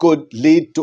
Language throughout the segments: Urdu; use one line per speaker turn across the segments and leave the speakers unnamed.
could lead to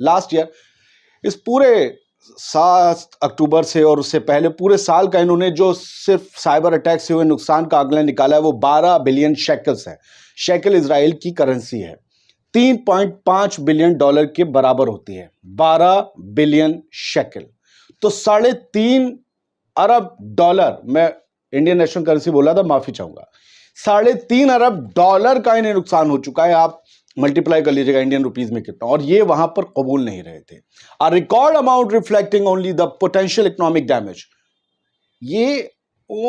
last year اس پورے 7 اکتوبر سے اور اس سے پہلے پورے سال کا انہوں نے جو صرف سائبر اٹیک سے ہوئے نقصان کا آنکڑا نکالا ہے وہ 12 بلین شیکلز ہے. شیکل اسرائیل کی کرنسی ہے, 3.5 بلین ڈالر کے برابر ہوتی ہے. 12 بلین شیکل تو 3.5 ارب ڈالر, میں انڈین نیشنل کرنسی بولا تھا, معافی چاہوں گا, 3.5 ارب ڈالر کا انہیں نقصان ہو چکا ہے. آپ ملٹیپلائی کر لیجیے گا انڈین روپیز میں کتنا, اور یہ وہاں پر قبول نہیں رہے تھے. A record amount reflecting only the potential economic damage. یہ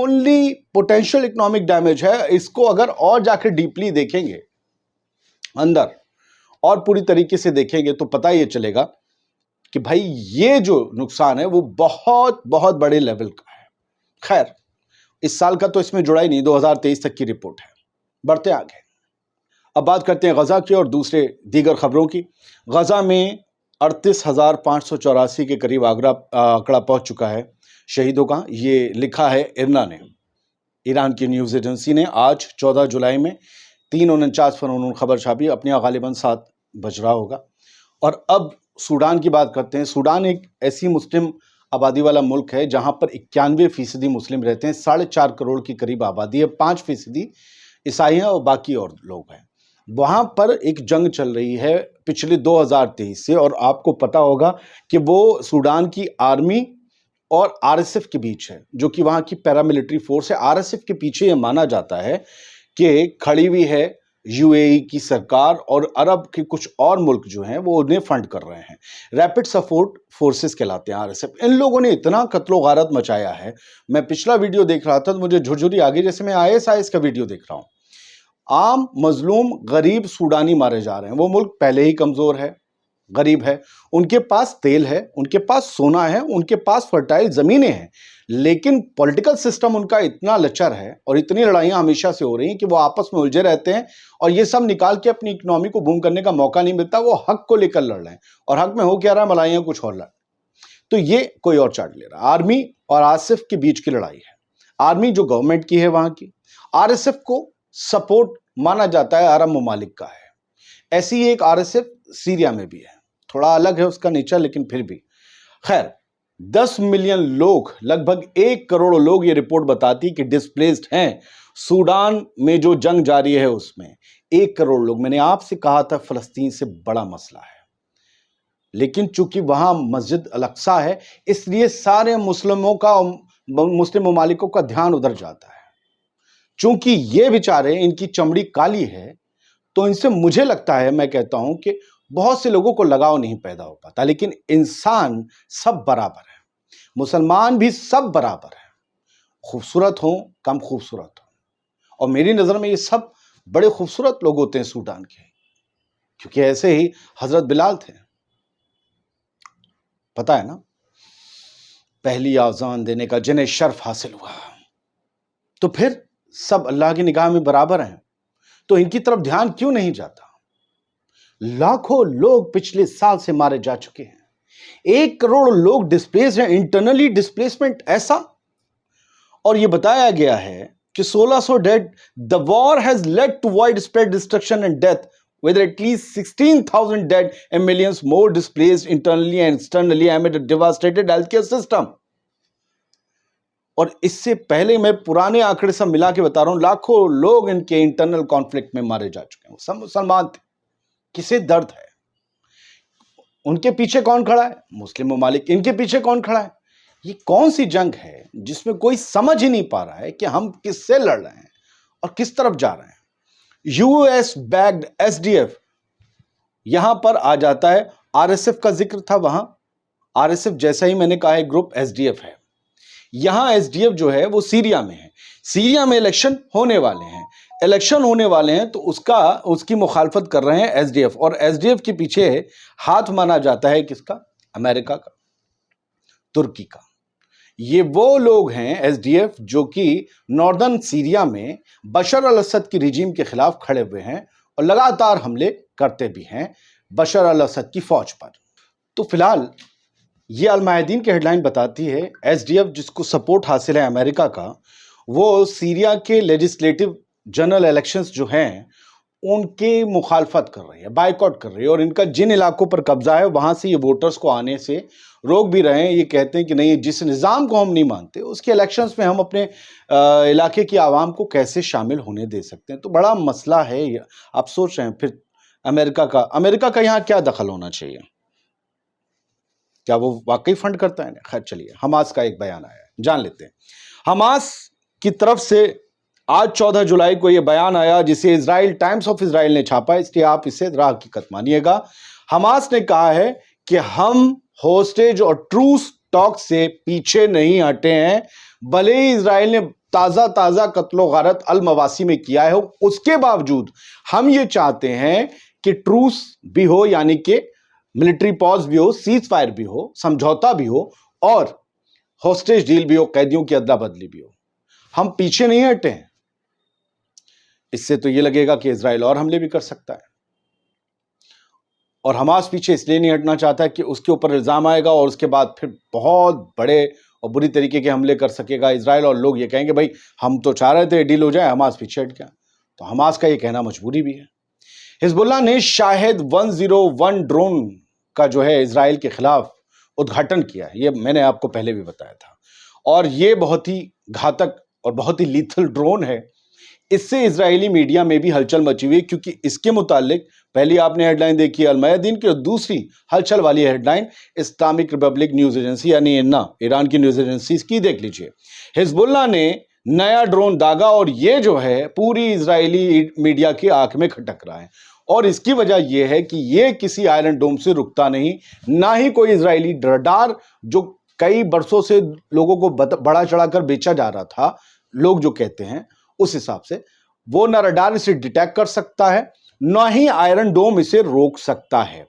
only potential economic damage ہے. اس کو اگر اور جا کے ڈیپلی دیکھیں گے اندر اور پوری طریقے سے دیکھیں گے تو پتہ یہ چلے گا کہ بھائی یہ جو نقصان ہے وہ بہت بہت بڑے لیول کا ہے. خیر, اس سال کا تو اس میں جڑا ہی نہیں, 2023 تک کی رپورٹ ہے. بڑھتے آگے, اب بات کرتے ہیں غزہ کی اور دوسرے دیگر خبروں کی. غزہ میں 38,584 کے قریب آنکڑا پہنچ چکا ہے شہیدوں کا. یہ لکھا ہے ارنا نے, ایران کی نیوز ایجنسی نے. آج 14 جولائی میں 3:49 پر انہوں نے خبر چھاپی, اپنے غالباً 7 بج رہا ہوگا. اور اب سوڈان کی بات کرتے ہیں. سوڈان ایک ایسی مسلم آبادی والا ملک ہے جہاں پر 91% مسلم رہتے ہیں. 4.5 کروڑ کی قریب آبادی ہے, 5% عیسائی ہیں اور باقی اور لوگ ہیں. وہاں پر ایک جنگ چل رہی ہے پچھلے 2023 سے, اور آپ کو پتا ہوگا کہ وہ سوڈان کی آرمی اور آر ایس ایف کے بیچ ہے, جو کہ وہاں کی پیراملٹری فورس ہے. آر ایس ایف کے پیچھے یہ مانا جاتا ہے کہ کھڑی ہوئی ہے یو اے ای کی سرکار, اور عرب کے کچھ اور ملک جو ہیں وہ انہیں فنڈ کر رہے ہیں. ریپڈ سپورٹ فورسز کہلاتے ہیں آر ایس ایف. ان لوگوں نے اتنا قتل و غارت مچایا ہے. میں پچھلا ویڈیو دیکھ رہا تھا تو مجھے جھرجھری آگے, جیسے میں آئی ایس کا ویڈیو دیکھ رہا ہوں. عام مظلوم غریب سوڈانی مارے جا رہے ہیں. وہ ملک پہلے ہی کمزور ہے, غریب ہے, ان کے پاس تیل ہے, ان کے پاس سونا ہے, ان کے پاس فرٹائل زمینیں ہیں, لیکن پولیٹیکل سسٹم ان کا اتنا لچر ہے اور اتنی لڑائیاں ہمیشہ سے ہو رہی ہیں کہ وہ آپس میں الجھے رہتے ہیں, اور یہ سب نکال کے اپنی اکنامی کو بوم کرنے کا موقع نہیں ملتا. وہ حق کو لے کر لڑ رہے ہیں, اور حق میں ہو کیا رہا ہے, ملائیاں کچھ اور لڑ, تو یہ کوئی اور چاٹ لے رہا. آرمی اور آر ایس ایف کے بیچ کی لڑائی ہے. آرمی جو گورنمنٹ کی ہے وہاں کی, آر ایس ایف کو سپورٹ مانا جاتا ہے عرب ممالک کا ہے. ایسی ایک آر ایس ایف سیریا میں بھی ہے, تھوڑا الگ ہے اس کا نیچر, لیکن پھر بھی. خیر, 10 ملین لوگ, لگ بھگ 1 کروڑ لوگ یہ رپورٹ بتاتی کہ ڈسپلیسڈ ہیں سوڈان میں جو جنگ جاری ہے اس میں. 1 کروڑ لوگ. میں نے آپ سے کہا تھا فلسطین سے بڑا مسئلہ ہے, لیکن چونکہ وہاں مسجد الاقصی ہے اس لیے سارے مسلم ممالکوں کا دھیان ادھر جاتا ہے. چونکہ یہ بیچارے, ان کی چمڑی کالی ہے, تو ان سے مجھے لگتا ہے, میں کہتا ہوں کہ بہت سے لوگوں کو لگاؤ نہیں پیدا ہو پاتا. لیکن انسان سب برابر ہے, مسلمان بھی سب برابر ہے, خوبصورت ہوں کم خوبصورت ہوں. اور میری نظر میں یہ سب بڑے خوبصورت لوگ ہوتے ہیں سوڈان کے, کیونکہ ایسے ہی حضرت بلال تھے, پتہ ہے نا, پہلی آذان دینے کا جنہیں شرف حاصل ہوا. تو پھر سب اللہ کی نگاہ میں برابر ہیں, تو ان کی طرف دھیان کیوں نہیں جاتا؟ لاکھوں لوگ پچھلے سال سے مارے جا چکے ہیں, 1 کروڑ لوگ ڈسپلیس ہیں. انٹرنلی ڈسپلیسمنٹ ایسا, اور یہ بتایا گیا ہے کہ 1600 dead. The war has led to widespread destruction and death, with at least 16,000 dead and millions more displaced internally and externally amid a devastated healthcare system. اور اس سے پہلے میں پرانے آنکڑے سب ملا کے بتا رہا ہوں, لاکھوں لوگ ان کے انٹرنل کانفلکٹ میں مارے جا چکے ہیں. سب مسلمان تھے. کسے درد ہے؟ ان کے پیچھے کون کھڑا ہے؟ مسلم ممالک. ان کے پیچھے کون کھڑا ہے؟ یہ کون سی جنگ ہے جس میں کوئی سمجھ ہی نہیں پا رہا ہے کہ ہم کس سے لڑ رہے ہیں اور کس طرف جا رہے ہیں. U S backed S D F یہاں پر آ جاتا ہے. آر ایس ایف کا ذکر تھا وہاں. آر ایس ایف جیسا ہی میں نے کہا ہے گروپ ایس ڈی ایف ہے. یہاں ایس ڈی ایف جو ہے وہ سیریا میں ہے. سیریا میں الیکشن ہونے والے ہیں. الیکشن ہونے والے ہیں تو اس کی مخالفت کر رہے ہیں ایس ڈی ایف. اور ایس ڈی ایف کے پیچھے ہاتھ مانا جاتا ہے کس کا؟ امریکہ کا, ترکی کا. یہ وہ لوگ ہیں ایس ڈی ایف جو کہ ناردرن سیریا میں بشار الاسد کی رجیم کے خلاف کھڑے ہوئے ہیں اور لگاتار حملے کرتے بھی ہیں بشار الاسد کی فوج پر. تو فی الحال یہ المایدین کی ہیڈ لائن بتاتی ہے ایس ڈی ایف جس کو سپورٹ حاصل ہے امریکہ کا, وہ سیریا کے لیجسلیٹو جنرل الیکشنز جو ہیں ان کی مخالفت کر رہی ہے, بائیکاٹ کر رہی ہے, اور ان کا جن علاقوں پر قبضہ ہے وہاں سے یہ ووٹرز کو آنے سے روک بھی رہے ہیں. یہ کہتے ہیں کہ نہیں, جس نظام کو ہم نہیں مانتے اس کے الیکشنز میں ہم اپنے علاقے کی عوام کو کیسے شامل ہونے دے سکتے ہیں. تو بڑا مسئلہ ہے. آپ سوچ رہے ہیں پھر امریکہ کا یہاں کیا دخل ہونا چاہیے؟ کیا وہ واقعی فنڈ کرتا ہے؟ خیر چلیے, حماس کا ایک بیان آیا ہے, جان لیتے ہیں. حماس کی طرف سے آج 14 جولائی کو یہ بیان آیا جسے اسرائیل ٹائمز آف اسرائیل نے چھاپا, اس لیے آپ اسے ذرا حقیقت مانیے گا. حماس نے کہا ہے کہ ہم ہوسٹیج اور ٹروس ٹاک سے پیچھے نہیں ہٹے ہیں, بھلے ہی اسرائیل نے تازہ قتل و غارت المواسی میں کیا ہے, اس کے باوجود ہم یہ چاہتے ہیں کہ ٹروس بھی ہو, یعنی کہ ملٹری پاز بھی ہو, سیز فائر بھی ہو, سمجھوتا بھی ہو, اور ہوسٹیج ڈیل بھی ہو, قیدیوں کی ادلا بدلی بھی ہو. ہم پیچھے نہیں ہٹے ہیں. اس سے تو یہ لگے گا کہ اسرائیل اور حملے بھی کر سکتا ہے, اور حماس پیچھے اس لیے نہیں ہٹنا چاہتا ہے کہ اس کے اوپر الزام آئے گا اور اس کے بعد پھر بہت بڑے اور بری طریقے کے حملے کر سکے گا اسرائیل, اور لوگ یہ کہیں گے بھائی ہم تو چاہ رہے تھے ڈیل ہو جائے, حماس پیچھے ہٹ گیا. تو حماس کا یہ کہنا مجبوری بھی ہے. حزب اللہ نے شاہد 101 ڈرون کا جو ہے اسرائیل کے خلاف ادگھاٹن کیا ہے. یہ میں نے آپ کو پہلے بھی بتایا تھا, اور یہ بہت ہی گھاتک اور بہت ہی لیتھل ڈرون ہے. اس سے اسرائیلی میڈیا میں بھی ہلچل مچی ہوئی, کیونکہ اس کے متعلق پہلی آپ نے ہیڈ لائن دیکھی المیادین کی, اور دوسری ہلچل والی head line Islamic Republic News Agency یعنی اینا, ایران کی نیوز ایجنسی کی دیکھ لیجئے. حزب اللہ نے نیا ڈرون داغا, اور یہ جو ہے پوری اسرائیلی میڈیا کی آنکھ میں کھٹک رہا ہے, اور اس کی وجہ یہ ہے کہ یہ کسی آئرن ڈوم سے رکتا نہیں, نہ ہی کوئی اسرائیلی رڈار جو کئی برسوں سے لوگوں کو بڑا چڑھا کر بیچا جا رہا تھا, لوگ جو کہتے ہیں اس حساب سے وہ نہ رڈار اسے ڈیٹیکٹ کر سکتا ہے, نہ ہی آئرن ڈوم اسے روک سکتا ہے.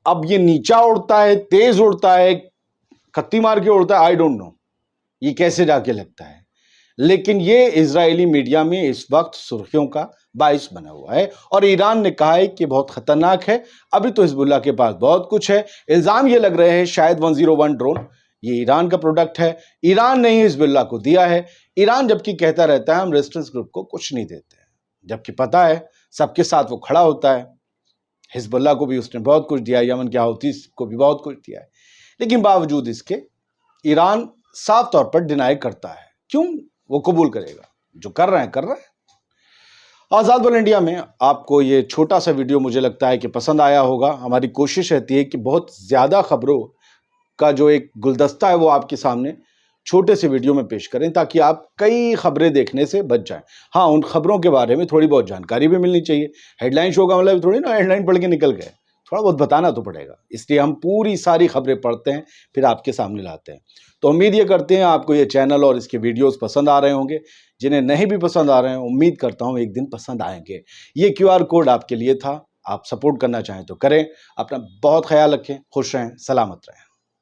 اب یہ نیچا اڑتا ہے, تیز اڑتا ہے, کتی مار کے اڑتا ہے, آئی ڈونٹ نو یہ کیسے جا کے لگتا ہے, لیکن یہ اسرائیلی میڈیا میں اس وقت سرخیوں کا باعث بنا ہوا ہے. اور ایران نے کہا ہے کہ بہت خطرناک ہے. ابھی تو حزب اللہ کے پاس بہت کچھ ہے. الزام یہ لگ رہے ہیں شاید 101 ڈرون یہ ایران کا پروڈکٹ ہے, ایران نے ہی حزب اللہ کو دیا ہے. ایران جبکہ کہتا رہتا ہے ہم ریزسٹنس گروپ کو کچھ نہیں دیتے, جبکہ پتا ہے سب کے ساتھ وہ کھڑا ہوتا ہے. حزب اللہ کو بھی اس نے بہت کچھ دیا, یمن کے حوثیز کو بھی بہت کچھ دیا ہے, لیکن باوجود اس کے ایران صاف طور پر ڈینائی کرتا ہے. کیوں وہ قبول کرے گا؟ جو کر رہے ہیں. آزاد ورلڈ انڈیا میں آپ کو یہ چھوٹا سا ویڈیو مجھے لگتا ہے کہ پسند آیا ہوگا. ہماری کوشش رہتی ہے کہ بہت زیادہ خبروں کا جو ایک گلدستہ ہے وہ آپ کے سامنے چھوٹے سے ویڈیو میں پیش کریں, تاکہ آپ کئی خبریں دیکھنے سے بچ جائیں. ہاں, ان خبروں کے بارے میں تھوڑی بہت جانکاری بھی ملنی چاہیے. ہیڈ لائن شو کا مطلب تھوڑی نا ہیڈ لائن پڑھ کے نکل گئے, تھوڑا بہت بتانا تو پڑے گا. اس لیے ہم پوری ساری خبریں پڑھتے ہیں پھر آپ کے سامنے لاتے ہیں. تو امید یہ کرتے ہیں آپ کو یہ چینل اور اس کے ویڈیوز پسند آ رہے ہوں گے. جنہیں نہیں بھی پسند آ رہے ہیں امید کرتا ہوں ایک دن پسند آئیں گے. یہ QR کوڈ آپ کے لیے تھا, آپ سپورٹ کرنا چاہیں تو کریں. اپنا بہت خیال رکھیں, خوش رہیں, سلامت رہیں.